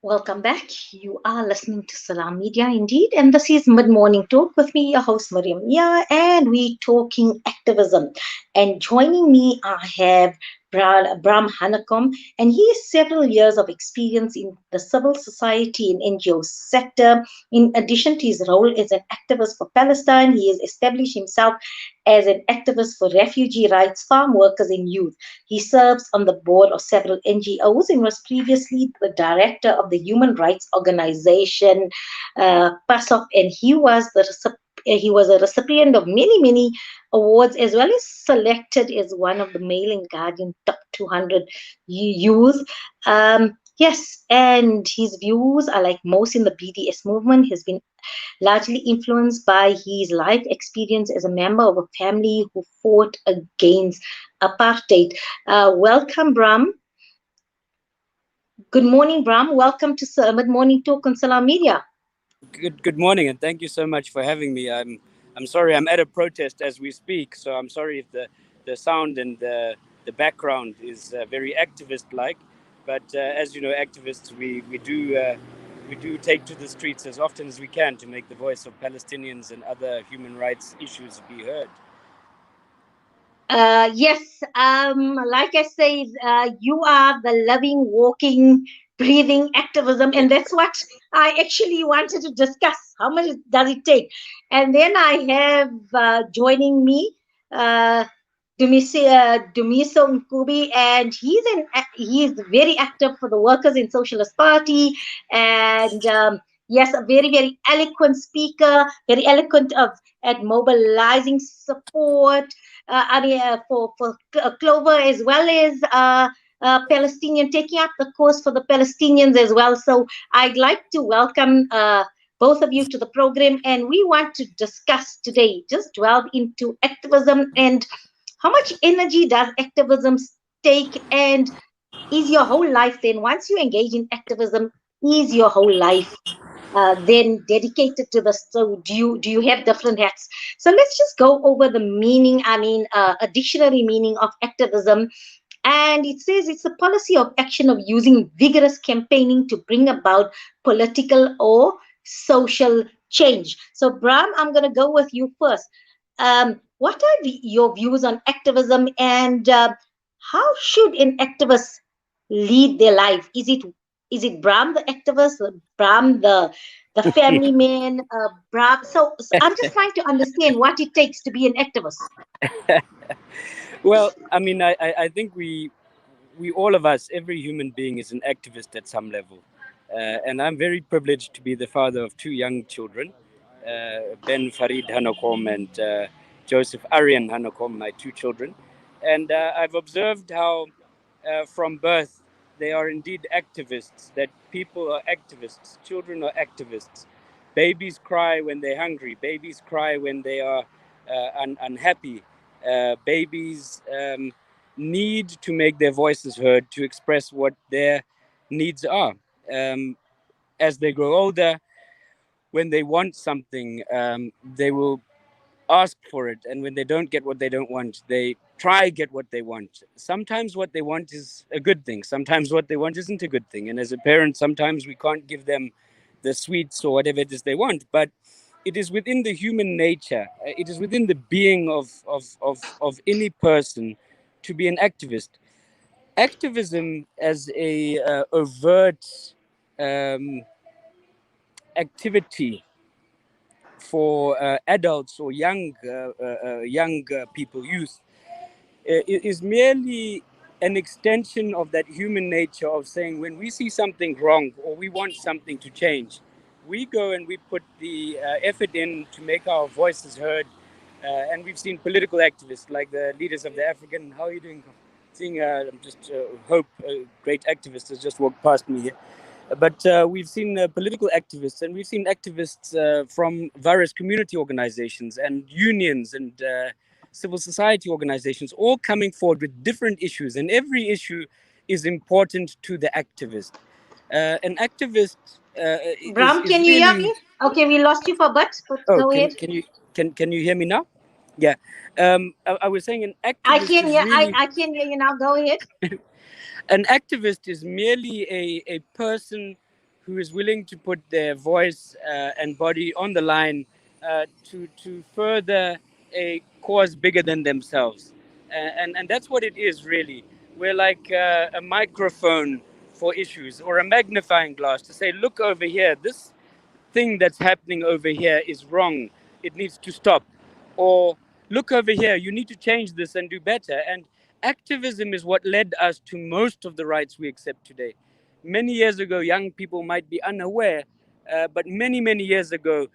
Welcome back. You are listening to Salam Media indeed, and this is Mid Morning Talk with me, your host Mariam Mia, and we talking activism. And joining me, I have Bram Hanakom, and he has several years of experience in the civil society and NGO sector. In addition to his role as an activist for Palestine, he has established himself as an activist for refugee rights, farm workers, and youth. He serves on the board of several NGOs and was previously the director of the human rights organization PASOK, and he was a recipient of many awards, as well as selected as one of the Mail and Guardian top 200 youth. Yes, and his views are like most in the BDS movement, has been largely influenced by his life experience as a member of a family who fought against apartheid. Welcome, Bram. Good morning, Bram. Welcome to Mid Morning Talk on Salam Media. Good morning, and thank you so much for having me. I'm sorry I'm at a protest as we speak, so I'm sorry if the sound and the background is very activist like. But as you know, activists we do take to the streets as often as we can to make the voice of Palestinians and other human rights issues be heard. Yes, like I said, you are the living, walking, breathing activism, and that's what I actually wanted to discuss. How much does it take? And then I have joining me uh, Dumiso Nkubi, and he's very active for the Workers in Socialist Party, and yes, a very eloquent speaker, very eloquent of at mobilizing support for Clover, as well as Palestinian, taking up the cause for the Palestinians as well. So I'd like to welcome both of you to the program, and we want to discuss today, just delve into activism and how much energy does activism take, and is your whole life then, once you engage in activism, is your whole life then dedicated to this? So do you have different hats? So let's just go over the meaning. I mean, a dictionary meaning of activism, and it says it's a policy of action of using vigorous campaigning to bring about political or social change. So Bram, I'm going to go with you first. What are your views on activism, and how should an activist lead their life? Is it Bram the activist, Bram the family man, Bram? So I'm just trying to understand what it takes to be an activist. Well, I mean, I think we all of us, every human being is an activist at some level. And I'm very privileged to be the father of two young children, Ben Farid Hanokom and Joseph Aryan Hanokom, my two children. And I've observed how from birth they are indeed activists, that people are activists, children are activists. Babies cry when they're hungry, babies cry when they are unhappy. Babies need to make their voices heard to express what their needs are. Um, as they grow older, when they want something, they will ask for it, and when they don't get what they don't want, they try get what they want. Sometimes what they want is a good thing, sometimes what they want isn't a good thing, and as a parent sometimes we can't give them the sweets or whatever it is they want. But it is within the human nature, it is within the being of any person to be an activist. Activism as a overt um, activity for adults or young people, youth, is merely an extension of that human nature of saying when we see something wrong or we want something to change, we go and we put the effort in to make our voices heard. And we've seen political activists like the leaders of the African. How are you doing? Seeing just Hope, a great activist, has just walked past me here. But we've seen political activists, and we've seen activists from various community organizations and unions and civil society organizations all coming forward with different issues, and every issue is important to the activist. An activist Bram, is can you hear really. me? Okay, we lost you for but Oh, go ahead. can you hear me now? Yeah, I was saying I can hear. I can hear you now. Go ahead. an activist is merely a person who is willing to put their voice and body on the line to further a cause bigger than themselves. And that's what it is, really. We're like a microphone for issues, or a magnifying glass to say, look over here, this thing that's happening over here is wrong. It needs to stop. Or look over here, you need to change this and do better. And activism is what led us to most of the rights we accept today. Many years ago, young people might be unaware, but many years ago,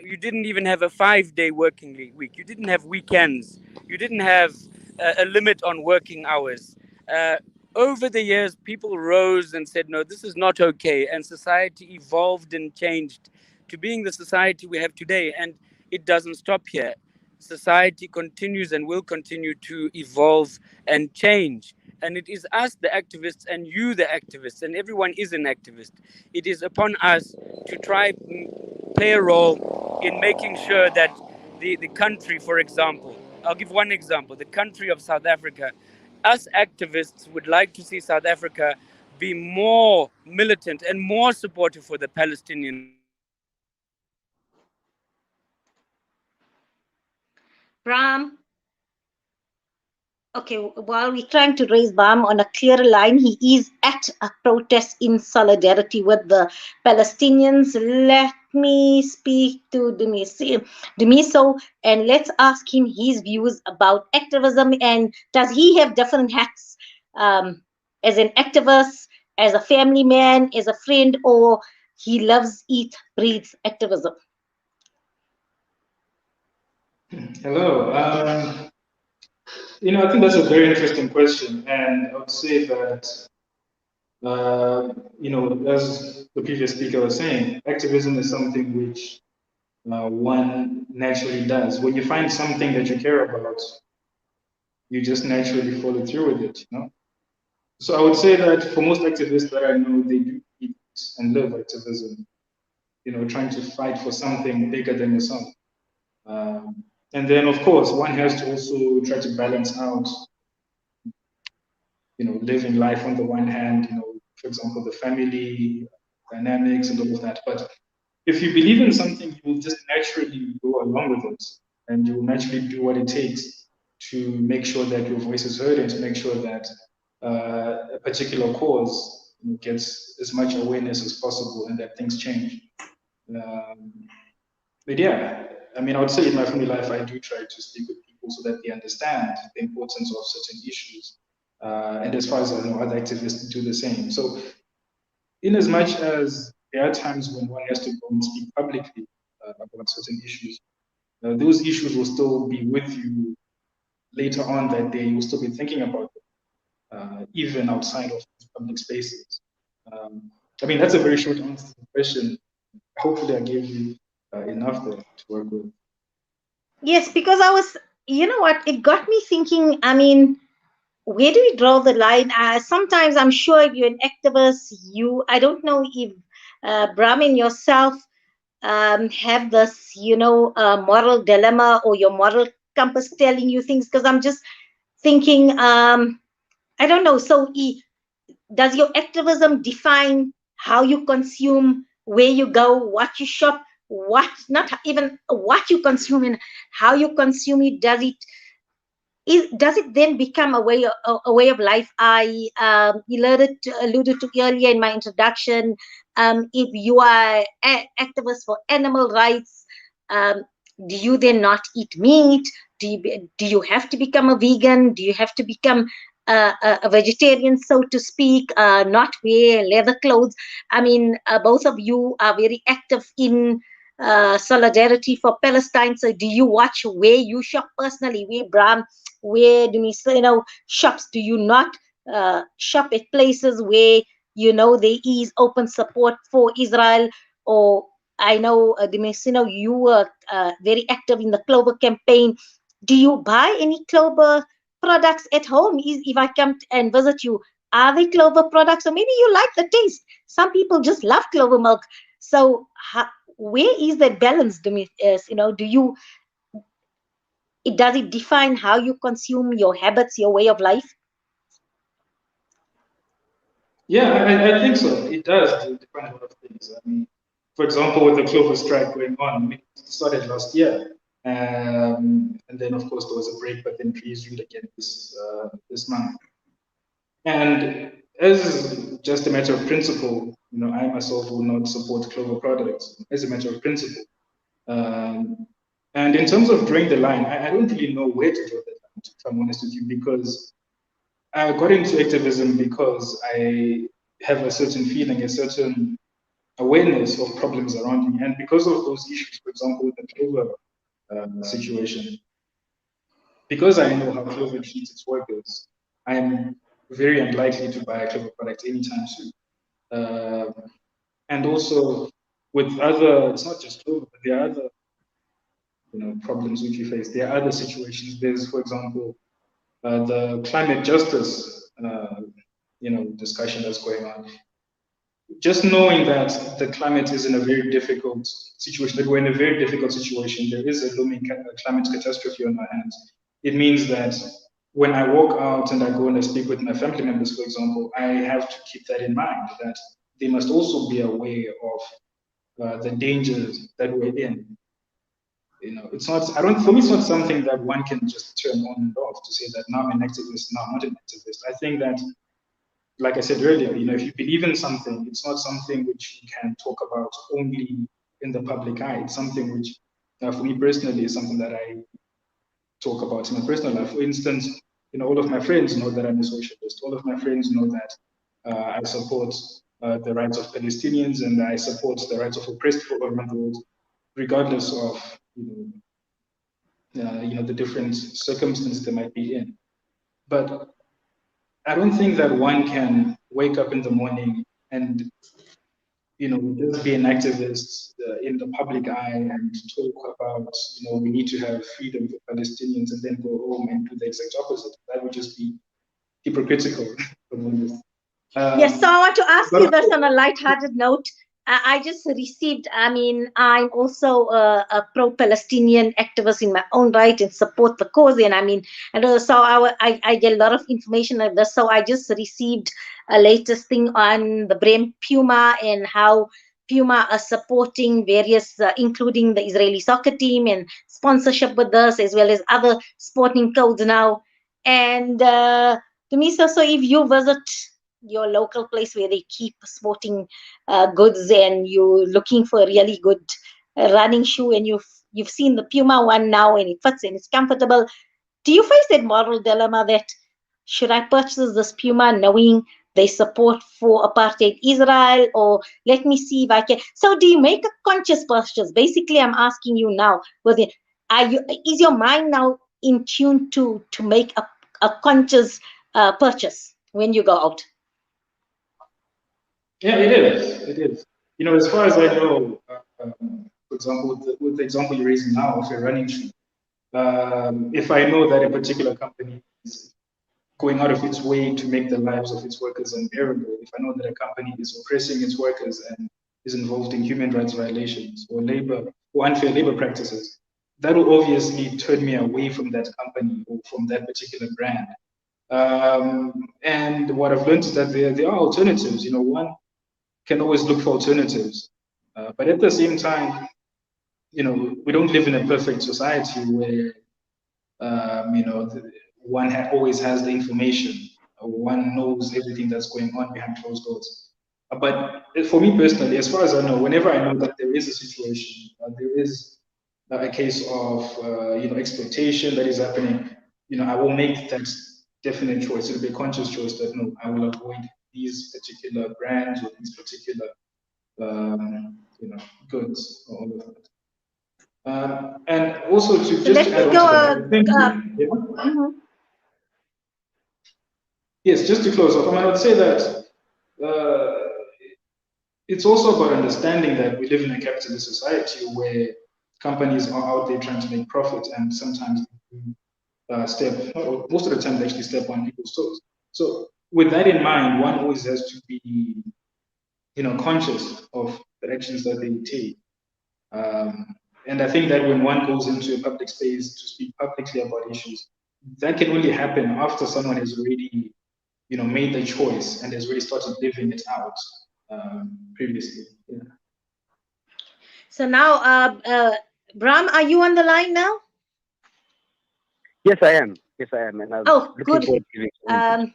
you didn't even have a 5-day working week. You didn't have weekends. You didn't have a limit on working hours. Uh, Over the years, people rose and said, no, this is not okay. And society evolved and changed to being the society we have today. And it doesn't stop here. Society continues and will continue to evolve and change. And it is us, the activists, and you, the activists, and everyone is an activist. It is upon us to try play a role in making sure that the country, for example, I'll give one example, the country of South Africa, us activists would like to see South Africa be more militant and more supportive for the Palestinians and for the Israelis. Bram, okay, while we're trying to raise Bam on a clearer line, he is at a protest in solidarity with the Palestinians. Let me speak to Demiso, and let's ask him his views about activism, and does he have different hats um, as an activist, as a family man, as a friend, or he loves, eat, breathes activism? Hello. I think that's a very interesting question, and I would say that, as the previous speaker was saying, activism is something which one naturally does. When you find something that you care about, you just naturally follow through with it. So I would say that for most activists that I know, they do eat and live activism. Trying to fight for something bigger than yourself. And then, of course, one has to also try to balance out, living life on the one hand, for example, the family dynamics and all of that. But if you believe in something, you will just naturally go along with it, and you will naturally do what it takes to make sure that your voice is heard and to make sure that a particular cause gets as much awareness as possible and that things change. But yeah, I mean, I would say in my family life, I do try to speak with people so that they understand the importance of certain issues. And as far as I know, other activists do the same. So, in as much as there are times when one has to go and speak publicly about certain issues, those issues will still be with you later on that day. You'll still be thinking about them, even outside of public spaces. I mean, that's a very short answer to the question. Hopefully, I gave you enough there to work with. Yes, because I was, you know what, it got me thinking. I mean, where do we draw the line? Sometimes I'm sure if you're an activist, I don't know if Brahmin yourself have this, moral dilemma or your moral compass telling you things. Because I'm just thinking, I don't know. So, does your activism define how you consume, where you go, what you shop, not even what you consume and how you consume it? Does it then become a way of life? I alluded to earlier in my introduction. If you are activist for animal rights, um, do you then not eat meat? Do you have to become a vegan? Do you have to become a vegetarian, so to speak? Not wear leather clothes. I mean, both of you are very active in solidarity for Palestine. So, do you watch where you shop personally? Where do we say, shops? Do you not shop at places where there is open support for Israel? Or I know, Demisino, you were very active in the Clover campaign. Do you buy any Clover products at home? If I come and visit you, are they Clover products? Or maybe you like the taste. Some people just love Clover milk. So where is that balance, do you, does it define how you consume, your habits, your way of life? Yeah, I think so. It does depend on a lot of things. I mean, for example, with the Clover strike going on, it started last year. And then, of course, there was a break, but then resumed again this month. And as just a matter of principle, I myself will not support Clover products as a matter of principle. And in terms of drawing the line, I don't really know where to draw the line, if I'm honest with you, because I got into activism because I have a certain feeling, a certain awareness of problems around me. And because of those issues, for example, with the Clover situation, because I know how Clover treats its workers, I'm very unlikely to buy a Clover product anytime soon. And also with other, it's not just Clover, but there are other problems which we face. There are other situations. There's, for example, the climate justice discussion that's going on. Just knowing that the climate is in a very difficult situation, that we're in a very difficult situation, there is a looming climate catastrophe on our hands. It means that when I walk out and I go and I speak with my family members, for example, I have to keep that in mind, that they must also be aware of the dangers that we're in. It's not, I don't, for me, it's not something that one can just turn on and off to say that now I'm an activist, now I'm not an activist. I think that, like I said earlier, if you believe in something, it's not something which you can talk about only in the public eye. It's something which, for me personally, is something that I talk about in my personal life. For instance, all of my friends know that I'm a socialist. All of my friends know that I support the rights of Palestinians and I support the rights of oppressed people around the world, regardless of the different circumstances they might be in. But I don't think that one can wake up in the morning and just be an activist in the public eye and talk about we need to have freedom for Palestinians and then go home and do the exact opposite. That would just be hypocritical. Yes, so I want to ask you this on a lighthearted note. I just received, I'm also a pro-Palestinian activist in my own right and support the cause. And so I get a lot of information like this. So I just received a latest thing on the brand Puma and how Puma are supporting various, including the Israeli soccer team and sponsorship with us, as well as other sporting codes now. And to me, so if you visit your local place where they keep sporting goods and you're looking for a really good running shoe and you've seen the Puma one now and it fits and it's comfortable, do you face that moral dilemma that should I purchase this Puma knowing they support for apartheid Israel, or let me see if I can? So do you make a conscious purchase? Basically, I'm asking you now, is your mind now in tune to make a conscious purchase when you go out? Yeah, it is. It is. As far as I know, for example, with the example you're raising now of a running shoe, if I know that a particular company is going out of its way to make the lives of its workers unbearable, if I know that a company is oppressing its workers and is involved in human rights violations or unfair labor practices, that will obviously turn me away from that company or from that particular brand. And what I've learned is that there are alternatives. One can always look for alternatives. But at the same time, we don't live in a perfect society where, one always has the information. One knows everything that's going on behind closed doors. But for me personally, as far as I know, whenever I know that there is a situation, there is a case of, exploitation that is happening, I will make that definite choice. It'll be a conscious choice that no, I will avoid these particular brands or these particular goods, all of that. And also to just add on to that, I think, yes, just to close off, I would say that it's also about understanding that we live in a capitalist society where companies are out there trying to make profit, and sometimes most of the time they actually step on people's toes. So with that in mind, one always has to be, conscious of the actions that they take. And I think that when one goes into a public space to speak publicly about issues, that can only happen after someone has already, made the choice and has really started living it out previously. Yeah. So now, Bram, are you on the line now? Yes, I am. Yes, I am. And I'm Oh, looking good. forward to giving some input.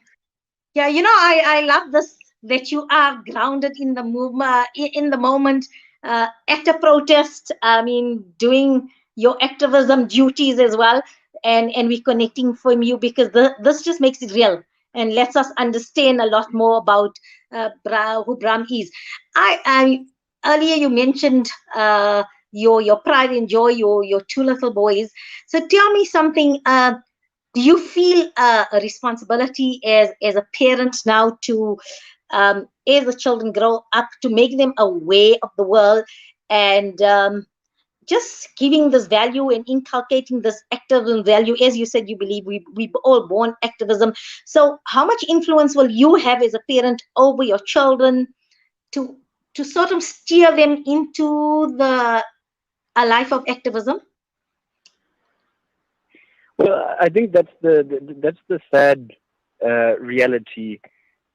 Yeah, I love this, that you are grounded in the movement, in the moment, at a protest. I mean, doing your activism duties as well, and we're connecting from you because this just makes it real and lets us understand a lot more about who Bram is. I earlier you mentioned your pride and joy, your two little boys. So tell me something. Do you feel a responsibility as a parent now to, as the children grow up, to make them aware of the world and just giving this value and inculcating this activism value? As you said, you believe we all born activism. So how much influence will you have as a parent over your children to sort of steer them into a life of activism? Well, I think that's the sad reality.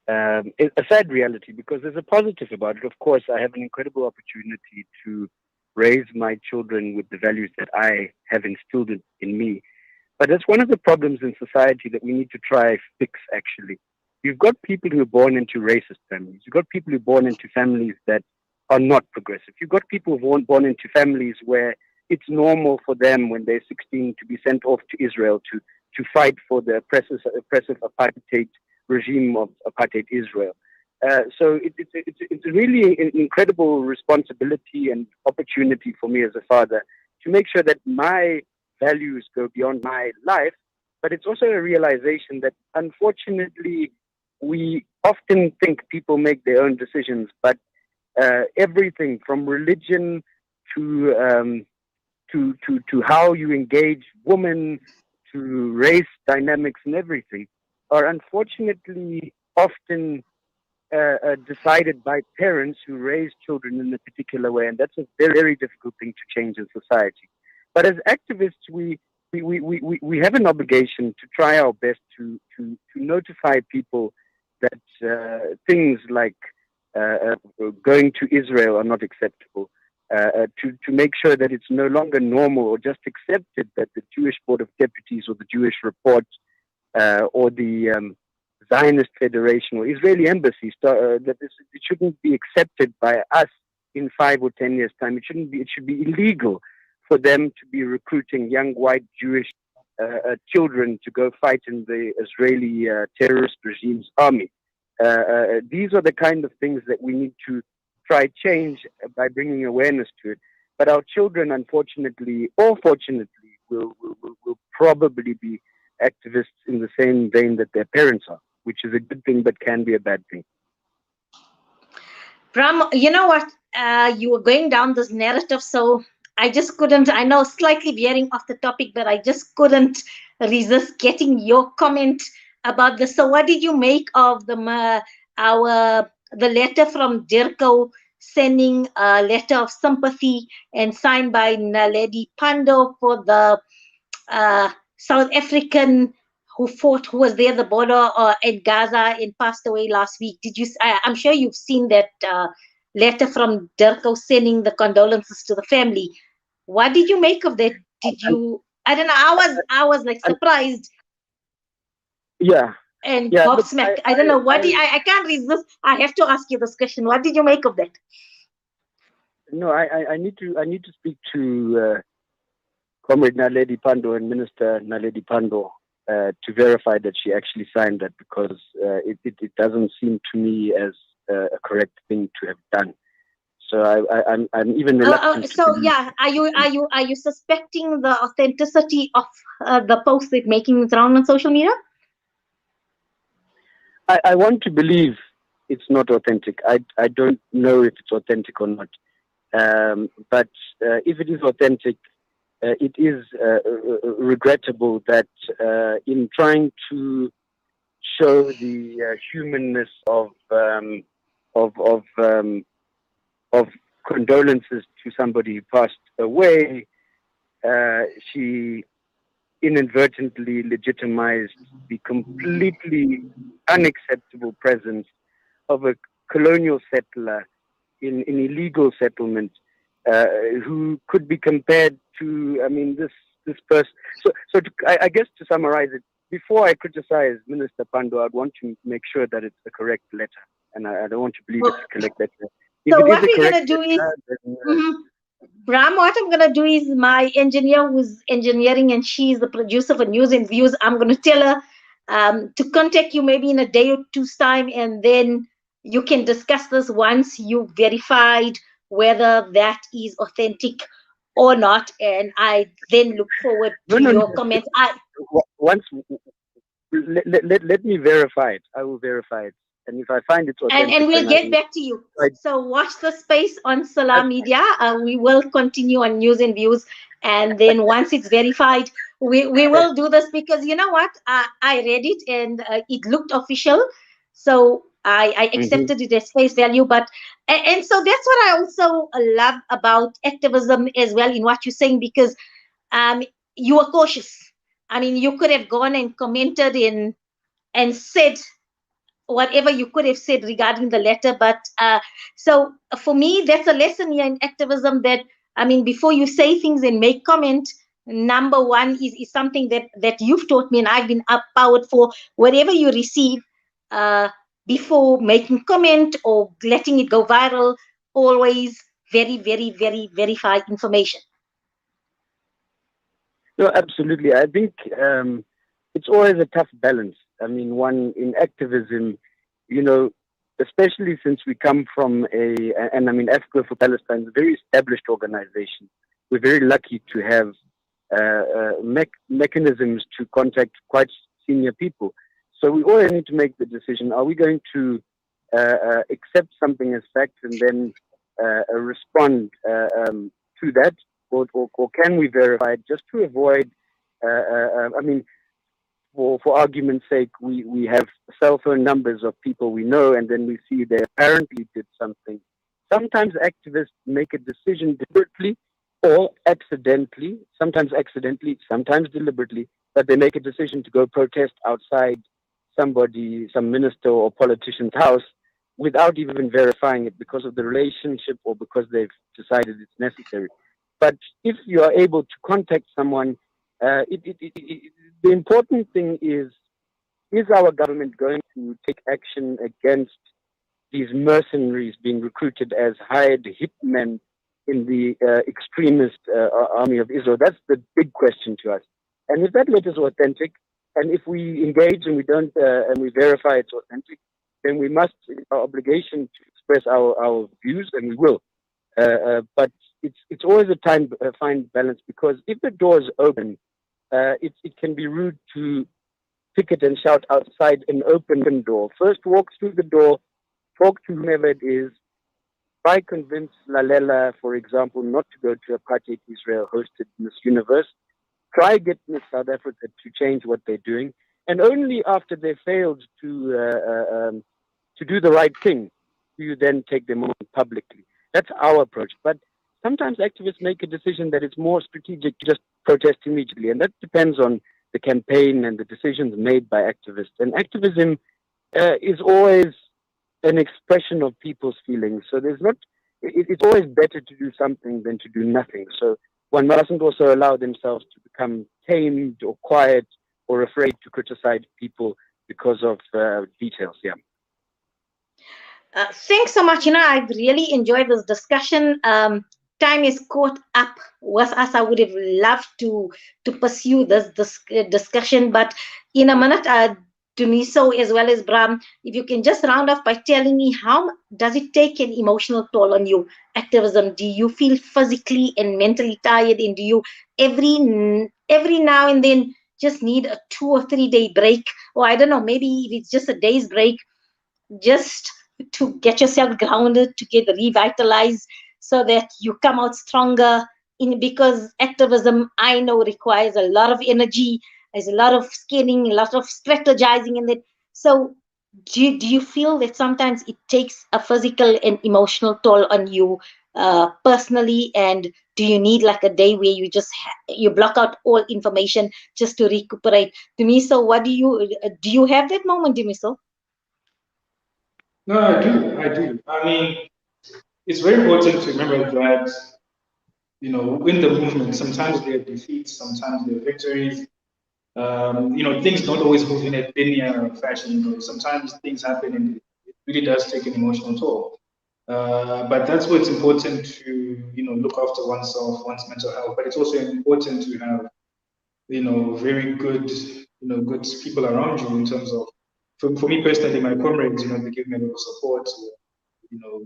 A sad reality, because there's a positive about it. Of course, I have an incredible opportunity to raise my children with the values that I have instilled in me. But that's one of the problems in society that we need to try fix, actually. You've got people who are born into racist families. You've got people who are born into families that are not progressive. You've got people who are born into families where it's normal for them when they're 16 to be sent off to Israel to fight for the oppressive apartheid regime of apartheid Israel. So it's really an incredible responsibility and opportunity for me as a father to make sure that my values go beyond my life. But it's also a realization that, unfortunately, we often think people make their own decisions, but everything from religion to how you engage women, to race dynamics and everything, are unfortunately often decided by parents who raise children in a particular way, and that's a very, very difficult thing to change in society. But as activists, we have an obligation to try our best to notify people that things like going to Israel are not acceptable. To make sure that it's no longer normal or just accepted that the Jewish Board of Deputies or the Jewish Report or the Zionist Federation or Israeli embassy that it shouldn't be accepted by us in 5 or 10 years' time. It should be illegal for them to be recruiting young white Jewish children to go fight in the Israeli terrorist regime's army. These are the kind of things that we need to try change by bringing awareness to it. But our children, unfortunately or fortunately, will probably be activists in the same vein that their parents are, which is a good thing but can be a bad thing. Bram, you know what? You were going down this narrative, so I just couldn't. I know, slightly veering off the topic, but I just couldn't resist getting your comment about this. So, what did you make of the letter from Dirko sending a letter of sympathy and signed by Naledi Pandor for the South African who was there at the border at Gaza and passed away last week? Did you? I'm sure you've seen that letter from Dirko sending the condolences to the family. What did you make of that? Did you? I don't know. I was like surprised. Yeah. And yeah, gobsmacked. I don't know what. I can't resist. I have to ask you this question. What did you make of that? No, I need to speak to Comrade Naledi Pandor and Minister Naledi Pandor to verify that she actually signed that, because it doesn't seem to me as a correct thing to have done. So I'm even reluctant. So yeah, are you suspecting the authenticity of the post that's making its round on social media? I want to believe it's not authentic. I don't know if it's authentic or not. But if it is authentic, it is regrettable that in trying to show the humanness of condolences to somebody who passed away, she inadvertently legitimized the completely unacceptable presence of a colonial settler in illegal settlement, who could be compared to, I mean, this person. I guess to summarize it, before I criticize Minister Pandor, I'd want to make sure that it's the correct letter, and I don't want to believe it's the correct letter. If So it what is the we're correct going to do is, letter, then, Bram, what I'm going to do is my engineer who's engineering and she's the producer for News and Views, I'm going to tell her to contact you maybe in a day or two's time, and then you can discuss this once you've verified whether that is authentic or not. And I then look forward to your comments. Once, let me verify it. I will verify it. And if I find it's authentic, and we'll get back to you. Right. So watch the space on Salam Media. We will continue on News and Views, and then once it's verified, we will do this, because you know what? I read it and it looked official, so I accepted it as face value. But and so that's what I also love about activism as well in what you're saying, because you are cautious. I mean, you could have gone and commented in and said whatever you could have said regarding the letter. But so for me, that's a lesson here in activism, that, I mean, before you say things and make comment, number one is something that you've taught me and I've been empowered for. Whatever you receive, before making comment or letting it go viral, always very, very, very verify information. No, absolutely. I think it's always a tough balance. I mean, one in activism, you know, especially since we come from and I mean, Africa for Palestine is a very established organization. We're very lucky to have mechanisms to contact quite senior people. So we always need to make the decision: are we going to accept something as fact and then respond to that, or can we verify it just to avoid? I mean, for argument's sake, we have cell phone numbers of people we know, and then we see they apparently did something. Sometimes activists make a decision deliberately or accidentally, sometimes deliberately, but they make a decision to go protest outside some minister or politician's house without even verifying it, because of the relationship or because they've decided it's necessary. But if you are able to contact someone, the important thing is our government going to take action against these mercenaries being recruited as hired hitmen in the extremist army of Israel? That's the big question to us. And if that letter is authentic, and if we engage and we don't and we verify it's authentic, then we must, it's our obligation to express our views, and we will. But it's always a fine balance, because if the door is open, it can be rude to picket and shout outside an open door. First, walk through the door, talk to whomever it is, try convince Lalela, for example, not to go to apartheid Israel hosted Miss Universe. Try get Miss South Africa to change what they're doing, and only after they failed to do the right thing do you then take them on publicly. That's our approach. But sometimes activists make a decision that it's more strategic to just protest immediately, and that depends on the campaign and the decisions made by activists. And activism is always an expression of people's feelings. So it's always better to do something than to do nothing. So one mustn't also allow themselves to become tamed or quiet or afraid to criticize people because of details. Yeah. Thanks so much. I've really enjoyed this discussion. Time is caught up with us. I would have loved to pursue this discussion, but in a minute, Duniso as well as Bram, if you can just round off by telling me, how does it take an emotional toll on you, activism? Do you feel physically and mentally tired, and do you every now and then just need a 2 or 3 day break, or I don't know, maybe if it's just a day's break, just to get yourself grounded, to get revitalized, so that you come out stronger? Because activism, I know, requires a lot of energy. There's a lot of scanning, a lot of strategizing in it. So do you feel that sometimes it takes a physical and emotional toll on you personally, and do you need like a day where you just you block out all information just to recuperate? Dumiso, what do you have that moment, Dumiso? No, I do. I mean, it's very important to remember that, in the movement, sometimes there are defeats, sometimes there are victories. Things don't always move in a linear fashion. Sometimes things happen and it really does take an emotional toll. But that's why it's important to, look after oneself, one's mental health. But it's also important to have, very good, good people around you in terms of, for me personally, my comrades, they give me a lot of support, you know,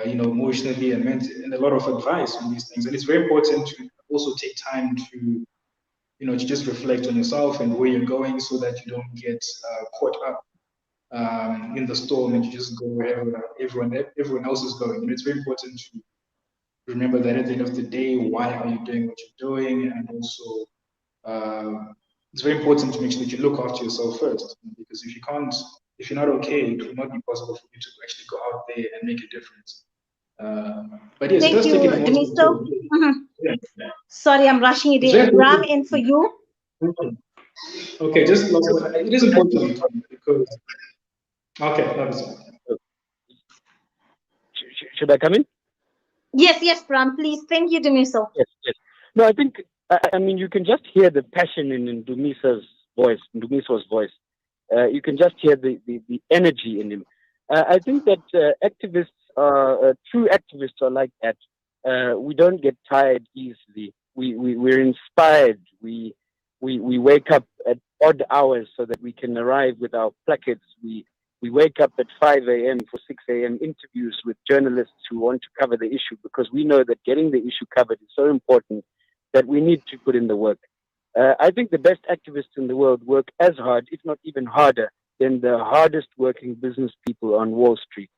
emotionally and mentally, and a lot of advice on these things. And it's very important to also take time to, to just reflect on yourself and where you're going, so that you don't get caught up in the storm and you just go wherever everyone else is going. And it's very important to remember that at the end of the day, why are you doing what you're doing? And also, it's very important to make sure that you look after yourself first, because if you're not okay, it will not be possible for you to actually go out there and make a difference. But yes, it Thank does you, take an emotional Dumiso. toll. Yeah. Sorry, I'm rushing it It's in. very Ram, important. and for you? Okay, just last one. It is important because, okay, that was it. Should I come in? Yes, Ram, please. Thank you, Dumiso. Yes, yes. No, I think, I mean, you can just hear the passion in Dumiso's voice. You can just hear the energy in him. I think that activists true activists are like that. We don't get tired easily. We're inspired. We wake up at odd hours so that we can arrive with our placards. We wake up at 5 a.m. for 6 a.m. interviews with journalists who want to cover the issue, because we know that getting the issue covered is so important that we need to put in the work. I think the best activists in the world work as hard, if not even harder, than the hardest working business people on Wall Street.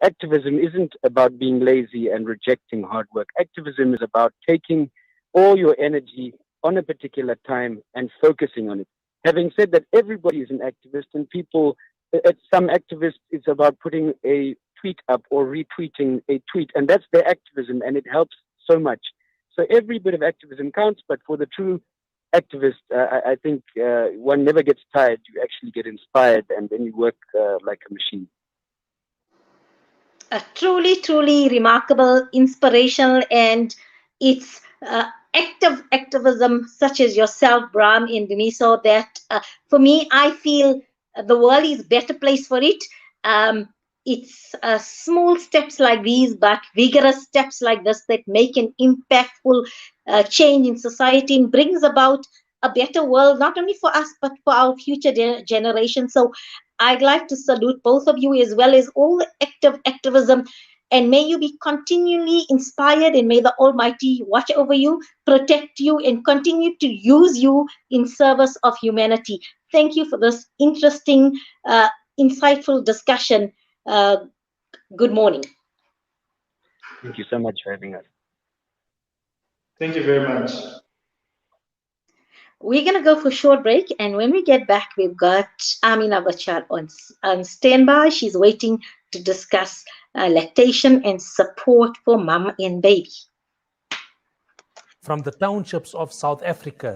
Activism isn't about being lazy and rejecting hard work. Activism is about taking all your energy on a particular time and focusing on it. Having said that, everybody is an activist, and at some activists, it's about putting a tweet up or retweeting a tweet, and that's their activism, and it helps so much. So every bit of activism counts, but for the true activist, I think one never gets tired. You actually get inspired, and then you work like a machine. Truly remarkable, inspirational, and it's activism such as yourself, Bram, in Dumiso, that for me, I feel the world is a better place for it. It's small steps like these, but vigorous steps like this that make an impactful change in society and brings about a better world, not only for us, but for our future generations. So I'd like to salute both of you, as well as all the activism, and may you be continually inspired, and may the Almighty watch over you, protect you, and continue to use you in service of humanity. Thank you for this interesting, insightful discussion. Good morning. Thank you so much for having us. Thank you very much. We're going to go for a short break, and when we get back, we've got Amina Bachar on standby. She's waiting to discuss lactation and support for mom and baby. From the townships of South Africa